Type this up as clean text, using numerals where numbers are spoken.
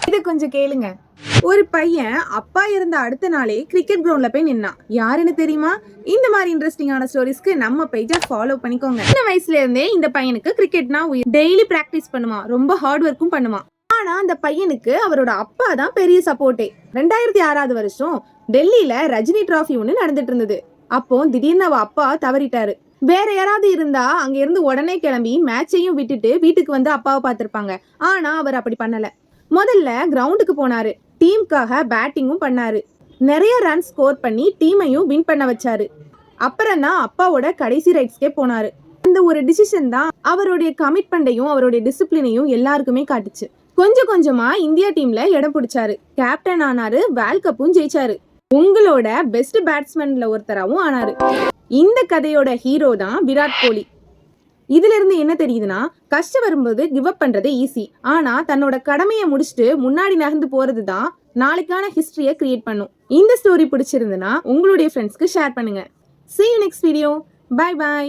இதை கொஞ்சம் கேளுங்க. ஒரு பையன் அப்பா இருந்த அடுத்த நாளே கிரிக்கெட் கிரவுண்ட்ல போய் நின்னான். யாருன்னு தெரியுமா? இந்த மாதிரி இன்ட்ரெஸ்டிங்கான ஸ்டோரிஸ்க்கு நம்ம பேஜை ஃபாலோ பண்ணிக்கோங்க. சின்ன வயசுல இருந்தே இந்த பையனுக்கு கிரிக்கெட்னா உயிர். டெய்லி பிராக்டிஸ் பண்ணுவான், ரொம்ப ஹார்ட் ஒர்க்கும் பண்ணுவான். ஆனா அந்த பையனுக்கு அவரோட அப்பா தான் பெரிய சப்போர்ட்டே. 2006 வருஷம் டெல்லியில ரஜினி டிராஃபி ஒண்ணு நடந்துட்டு இருந்தது. அப்போ திடீர்னு அவ அப்பா தவறிட்டாரு. வேற யாராவது இருந்தா அங்க இருந்து உடனே கிளம்பி மேட்சையும் விட்டுட்டு வீட்டுக்கு வந்து அப்பாவை பார்த்திருப்பாங்க. ஆனா அவர் அப்படி பண்ணல. முதல்ல கிரவுண்டுக்கு போனாரு, டீமுக்காக பேட்டிங்கும் பண்ணாரு, நிறைய ரன் ஸ்கோர் பண்ணி டீமையும் வின் பண்ண வச்சாரு. அப்புறம் தான் அப்பாவோட கடைசி ரைட்ஸ்க்கே போனாரு. அந்த ஒரு டிசிஷன் தான் அவருடைய கமிட்மெண்ட்டையும் அவருடைய டிசிப்ளினையும் எல்லாருக்குமே காட்டுச்சு. கொஞ்சம் கொஞ்சமா இந்தியா டீம்ல இடம் பிடிச்சாரு, கேப்டன் ஆனாரு, வேர்ல்ட் கப்பும் ஜெயிச்சாரு, உங்களோட பெஸ்ட் பேட்ஸ்மேன்ல ஒருத்தராவும் ஆனாரு. இந்த கதையோட ஹீரோ தான் விராட் கோலி. இதுல இருந்து என்ன தெரியுதுன்னா, கஷ்டம் வரும்போது கிவ் அப் பண்றது ஈஸி. ஆனா தன்னோட கடமையை முடிச்சுட்டு முன்னாடி நகர்ந்து போறது தான் நாளைக்கான ஹிஸ்டரியை கிரியேட் பண்ணும். இந்த ஸ்டோரி பிடிச்சிருந்துன்னா உங்களுடைய ஃப்ரெண்ட்ஸ்க்கு ஷேர் பண்ணுங்க. See you next video. Bye bye.